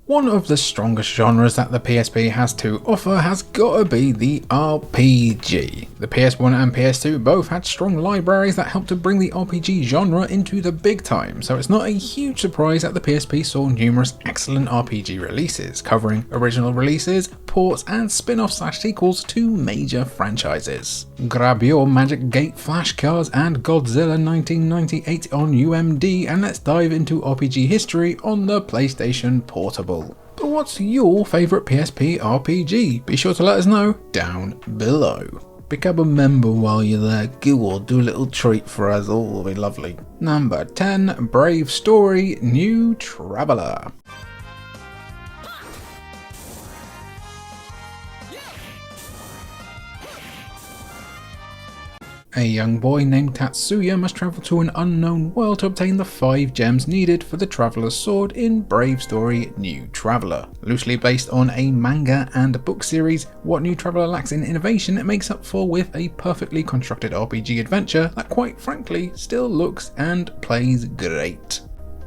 One of the strongest genres that the PSP has to offer has gotta be the RPG. The PS1 and PS2 both had strong libraries that helped to bring the RPG genre into the big time, so it's not a huge surprise that the PSP saw numerous excellent RPG releases, covering original releases, ports and spin-off/sequels to major franchises. Grab your Magic Gate flashcards and Godzilla 1998 on UMD and let's dive into RPG history on the PlayStation Portable. But what's your favourite PSP RPG? Be sure to let us know down below. Become a member while you're there, go on, do a little treat for us, all will be lovely. Number 10, Brave Story New Traveller. A young boy named Tatsuya must travel to an unknown world to obtain the 5 gems needed for the Traveller's Sword in Brave Story New Traveller. Loosely based on a manga and book series, what New Traveller lacks in innovation it makes up for with a perfectly constructed RPG adventure that quite frankly still looks and plays great.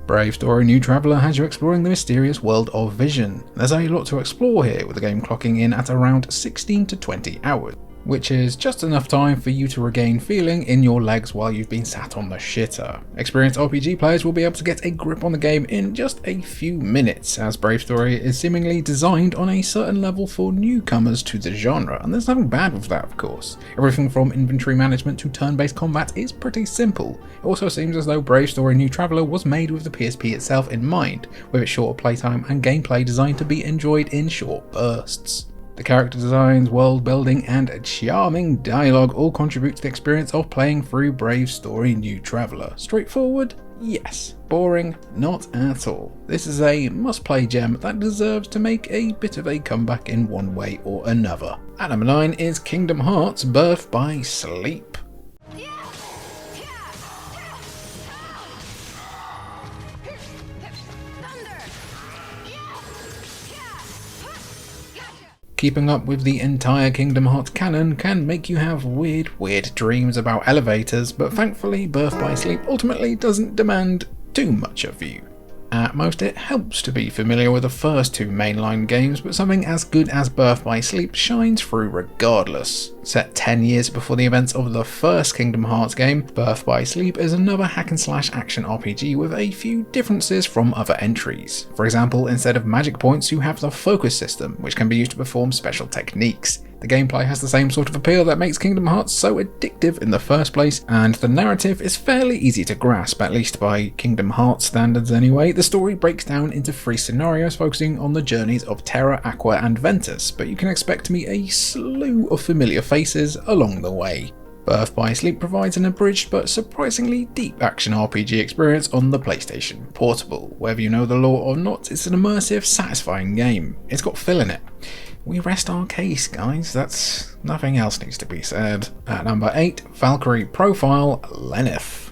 Brave Story New Traveller has you exploring the mysterious world of Vision. There's a lot to explore here, with the game clocking in at around 16 to 20 hours. Which is just enough time for you to regain feeling in your legs while you've been sat on the shitter. Experienced RPG players will be able to get a grip on the game in just a few minutes, as Brave Story is seemingly designed on a certain level for newcomers to the genre, and there's nothing bad with that of course. Everything from inventory management to turn-based combat is pretty simple. It also seems as though Brave Story New Traveller was made with the PSP itself in mind, with its shorter playtime and gameplay designed to be enjoyed in short bursts. The character designs, world building and charming dialogue all contribute to the experience of playing through Brave Story New Traveller. Straightforward? Yes. Boring? Not at all. This is a must-play gem that deserves to make a bit of a comeback in one way or another. At number 9 is Kingdom Hearts Birth by Sleep. Keeping up with the entire Kingdom Hearts canon can make you have weird dreams about elevators, but thankfully Birth by Sleep ultimately doesn't demand too much of you. At most it helps to be familiar with the first 2 mainline games, but something as good as Birth by Sleep shines through regardless. Set 10 years before the events of the first Kingdom Hearts game, Birth by Sleep is another hack-and-slash action RPG with a few differences from other entries. For example, instead of magic points you have the focus system, which can be used to perform special techniques. The gameplay has the same sort of appeal that makes Kingdom Hearts so addictive in the first place, and the narrative is fairly easy to grasp, at least by Kingdom Hearts standards anyway. The story breaks down into 3 scenarios focusing on the journeys of Terra, Aqua and Ventus, but you can expect to meet a slew of familiar faces along the way. Birth by Sleep provides an abridged but surprisingly deep action RPG experience on the PlayStation Portable. Whether you know the lore or not, it's an immersive, satisfying game. It's got fill in it. We rest our case, guys. That's nothing else needs to be said. At number 8, Valkyrie Profile Lenneth.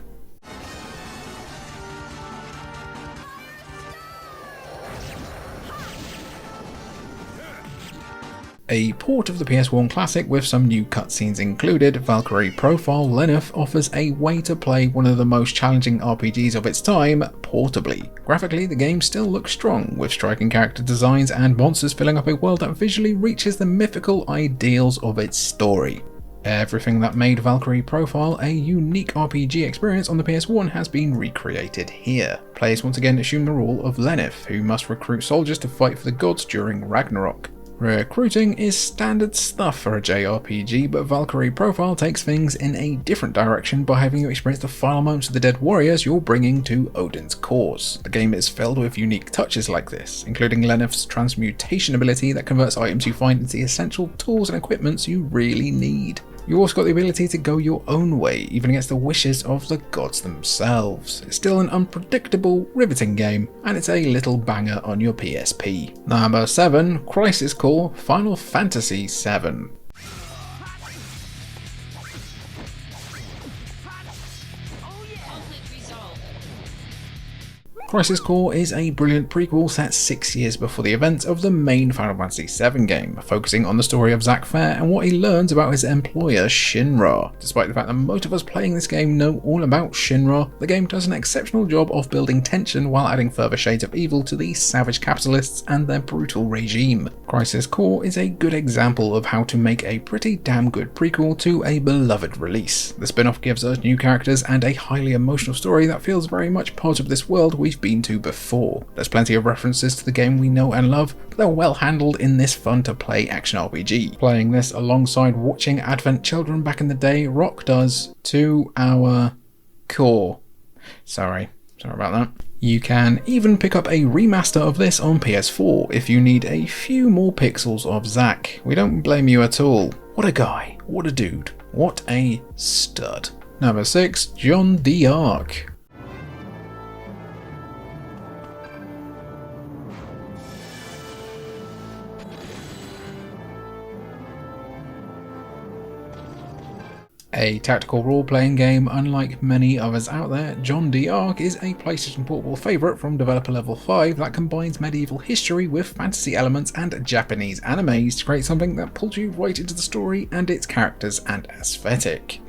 A port of the PS1 classic with some new cutscenes included, Valkyrie Profile Lenneth offers a way to play one of the most challenging RPGs of its time portably. Graphically, the game still looks strong, with striking character designs and monsters filling up a world that visually reaches the mythical ideals of its story. Everything that made Valkyrie Profile a unique RPG experience on the PS1 has been recreated here. Players once again assume the role of Lenneth, who must recruit soldiers to fight for the gods during Ragnarok. Recruiting is standard stuff for a JRPG, but Valkyrie Profile takes things in a different direction by having you experience the final moments of the dead warriors you're bringing to Odin's cause. The game is filled with unique touches like this, including Lenneth's transmutation ability that converts items you find into the essential tools and equipments you really need. You also got the ability to go your own way, even against the wishes of the gods themselves. It's still an unpredictable, riveting game, and it's a little banger on your PSP. Number 7, Crisis Core Final Fantasy VII. Crisis Core is a brilliant prequel set 6 years before the events of the main Final Fantasy VII game, focusing on the story of Zack Fair and what he learns about his employer Shinra. Despite the fact that most of us playing this game know all about Shinra, the game does an exceptional job of building tension while adding further shades of evil to these savage capitalists and their brutal regime. Crisis Core is a good example of how to make a pretty damn good prequel to a beloved release. The spin-off gives us new characters and a highly emotional story that feels very much part of this world we've been to before. There's plenty of references to the game we know and love, but they're well handled in this fun to play action RPG. Playing this alongside watching Advent Children back in the day rock does to our core. Sorry about that. You can even pick up a remaster of this on PS4 if you need a few more pixels of Zack. We don't blame you at all. What a guy, what a dude, what a stud. Number 6, John d'Arc. A tactical role-playing game unlike many others out there, John d'Arc is a PlayStation Portable favourite from developer Level 5 that combines medieval history with fantasy elements and Japanese animes to create something that pulls you right into the story and its characters and aesthetic.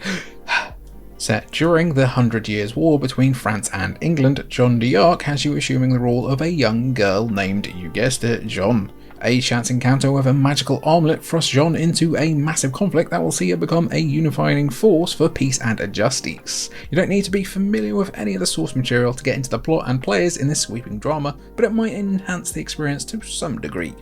Set during the 100 Years' War between France and England, John d'Arc has you assuming the role of a young girl named, you guessed it, John. A chance encounter with a magical armlet thrusts Jean into a massive conflict that will see her become a unifying force for peace and justice. You don't need to be familiar with any of the source material to get into the plot and players in this sweeping drama, but it might enhance the experience to some degree.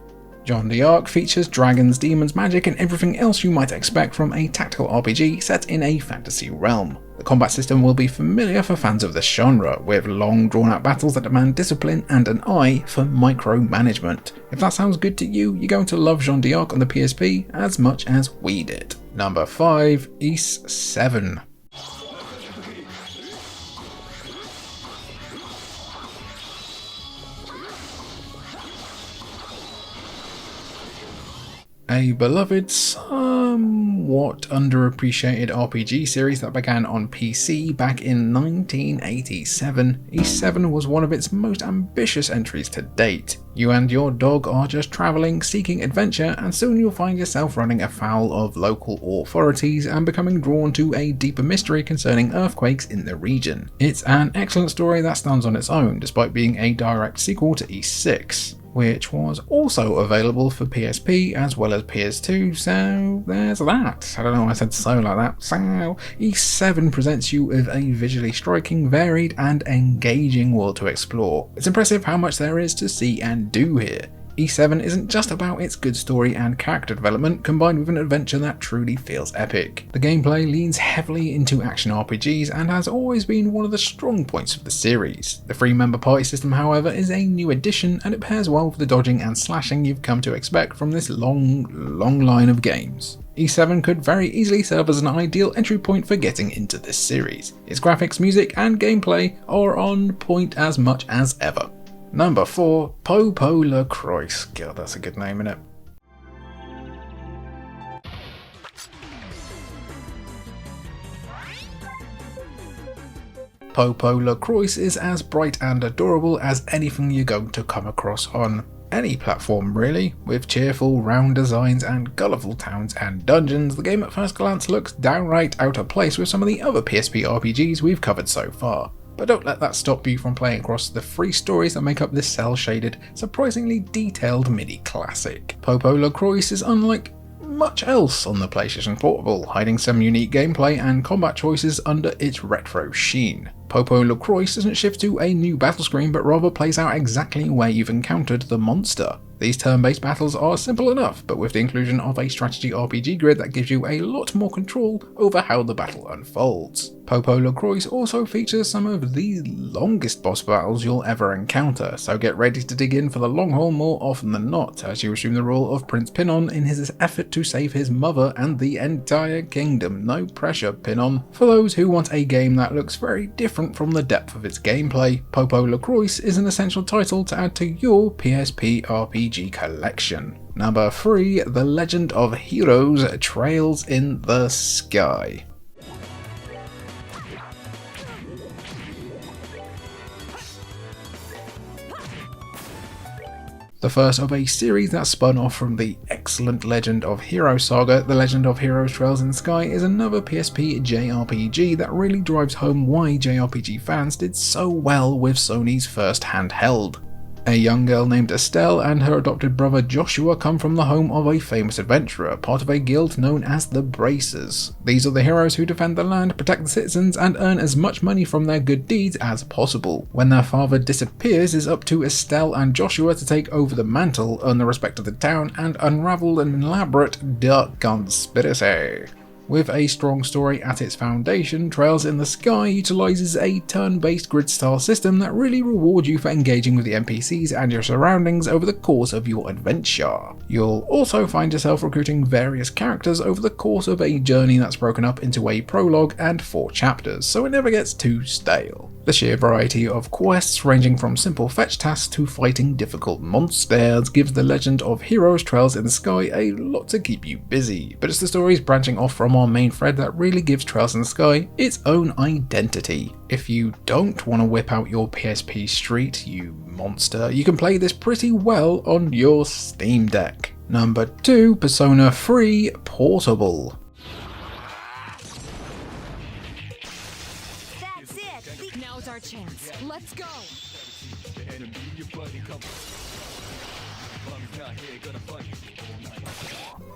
John d'Arc features dragons, demons, magic, and everything else you might expect from a tactical RPG set in a fantasy realm. The combat system will be familiar for fans of this genre, with long drawn-out battles that demand discipline and an eye for micromanagement. If that sounds good to you, you're going to love John d'Arc on the PSP as much as we did. Number 5, Ys 7. A beloved, somewhat underappreciated RPG series that began on PC back in 1987, Ys 7 was one of its most ambitious entries to date. You and your dog are just travelling, seeking adventure, and soon you'll find yourself running afoul of local authorities and becoming drawn to a deeper mystery concerning earthquakes in the region. It's an excellent story that stands on its own, despite being a direct sequel to Ys 6. Which was also available for PSP as well as PS2, so there's that. I don't know why I said so like that. So, Ys 7 presents you with a visually striking, varied and engaging world to explore. It's impressive how much there is to see and do here. Ys 7 isn't just about its good story and character development combined with an adventure that truly feels epic. The gameplay leans heavily into action RPGs and has always been one of the strong points of the series. The 3-member party system, however, is a new addition and it pairs well with the dodging and slashing you've come to expect from this long line of games. Ys 7 could very easily serve as an ideal entry point for getting into this series. Its graphics, music and gameplay are on point as much as ever. Number 4, Popo LaCroix. God, that's a good name, innit? Popo LaCroix is as bright and adorable as anything you're going to come across on any platform really. With cheerful, round designs and colourful towns and dungeons, the game at first glance looks downright out of place with some of the other PSP RPGs we've covered so far. But don't let that stop you from playing across the 3 stories that make up this cel-shaded, surprisingly detailed mini classic. Popo LaCroix is unlike much else on the PlayStation Portable, hiding some unique gameplay and combat choices under its retro sheen. Popo LaCroix doesn't shift to a new battle screen but rather plays out exactly where you've encountered the monster. These turn-based battles are simple enough, but with the inclusion of a strategy RPG grid that gives you a lot more control over how the battle unfolds. Popo LaCroix also features some of the longest boss battles you'll ever encounter, so get ready to dig in for the long haul more often than not, as you assume the role of Prince Pinon in his effort to save his mother and the entire kingdom. No pressure, Pinon. For those who want a game that looks very different from the depth of its gameplay, Popo LaCroix is an essential title to add to your PSP RPG collection. Number 3, The Legend of Heroes Trails in the Sky. The first of a series that spun off from the excellent Legend of Heroes saga, The Legend of Heroes Trails in the Sky is another PSP JRPG that really drives home why JRPG fans did so well with Sony's first handheld. A young girl named Estelle and her adopted brother Joshua come from the home of a famous adventurer, part of a guild known as the Bracers. These are the heroes who defend the land, protect the citizens, and earn as much money from their good deeds as possible. When their father disappears, it's up to Estelle and Joshua to take over the mantle, earn the respect of the town, and unravel an elaborate dark conspiracy. With a strong story at its foundation, Trails in the Sky utilises a turn-based grid-style system that really rewards you for engaging with the NPCs and your surroundings over the course of your adventure. You'll also find yourself recruiting various characters over the course of a journey that's broken up into a prologue and 4 chapters, so it never gets too stale. The sheer variety of quests, ranging from simple fetch tasks to fighting difficult monsters, gives The Legend of Heroes Trails in the Sky a lot to keep you busy, but it's the stories branching off from our main thread that really gives Trails in the Sky its own identity. If you don't want to whip out your PSP Street, you monster, you can play this pretty well on your Steam Deck. Number 2, Persona 3 Portable. Now's our chance. Let's go!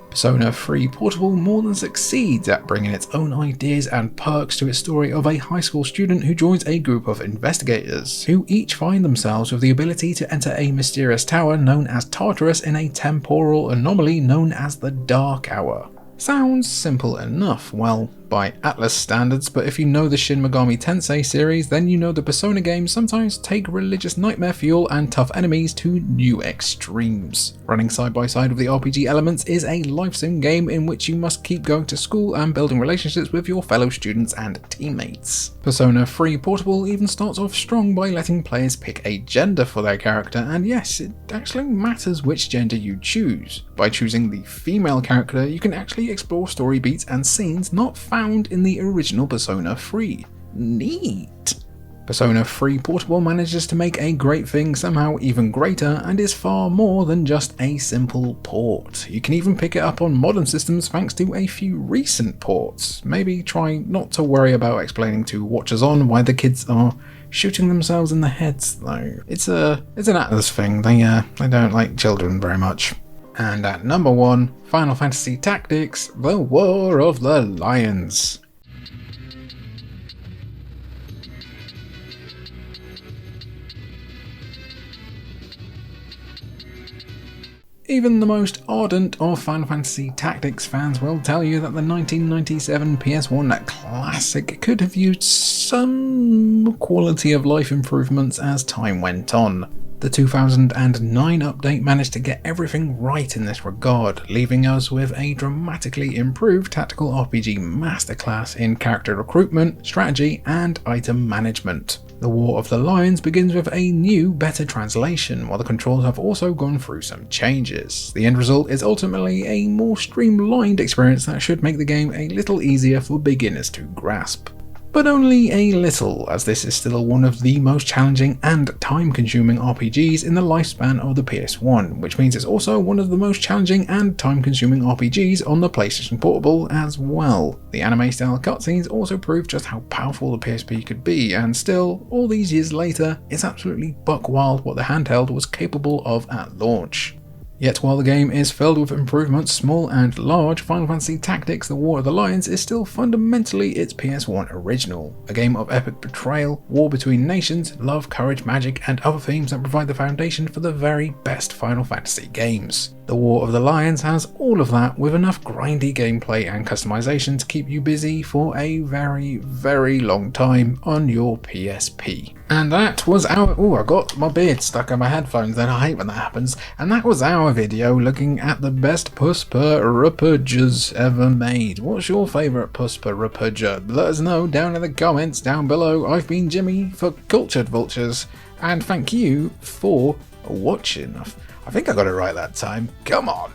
Persona 3 Portable more than succeeds at bringing its own ideas and perks to its story of a high school student who joins a group of investigators, who each find themselves with the ability to enter a mysterious tower known as Tartarus in a temporal anomaly known as the Dark Hour. Sounds simple enough, well, by Atlas standards, but if you know the Shin Megami Tensei series, then you know the Persona games sometimes take religious nightmare fuel and tough enemies to new extremes. Running side by side with the RPG elements is a life sim game in which you must keep going to school and building relationships with your fellow students and teammates. Persona 3 Portable even starts off strong by letting players pick a gender for their character, and yes, it actually matters which gender you choose. By choosing the female character, you can actually explore story beats and scenes not found in the original Persona 3. Neat! Persona 3 Portable manages to make a great thing somehow even greater and is far more than just a simple port. You can even pick it up on modern systems thanks to a few recent ports. Maybe try not to worry about explaining to watchers on why the kids are shooting themselves in the heads though. It's an Atlas thing, they don't like children very much. And at number 1, Final Fantasy Tactics: The War of the Lions. Even the most ardent of Final Fantasy Tactics fans will tell you that the 1997 PS1 classic could have used some quality of life improvements as time went on. The 2009 update managed to get everything right in this regard, leaving us with a dramatically improved tactical RPG masterclass in character recruitment, strategy, and item management. The War of the Lions begins with a new, better translation, while the controls have also gone through some changes. The end result is ultimately a more streamlined experience that should make the game a little easier for beginners to grasp. But only a little, as this is still one of the most challenging and time-consuming RPGs in the lifespan of the PS1, which means it's also one of the most challenging and time-consuming RPGs on the PlayStation Portable as well. The anime-style cutscenes also prove just how powerful the PSP could be, and still, all these years later, it's absolutely buck wild what the handheld was capable of at launch. Yet while the game is filled with improvements, small and large, Final Fantasy Tactics: The War of the Lions is still fundamentally its PS1 original. A game of epic betrayal, war between nations, love, courage, magic, and other themes that provide the foundation for the very best Final Fantasy games. The War of the Lions has all of that with enough grindy gameplay and customization to keep you busy for a very, very long time on your PSP. And that was I got my beard stuck in my headphones then, I hate when that happens. And that was our video looking at the best PSP RPGs ever made. What's your favourite PSP RPG? Let us know down in the comments down below. I've been Jimmy for Cultured Vultures, and thank you for watching. I think I got it right that time. Come on!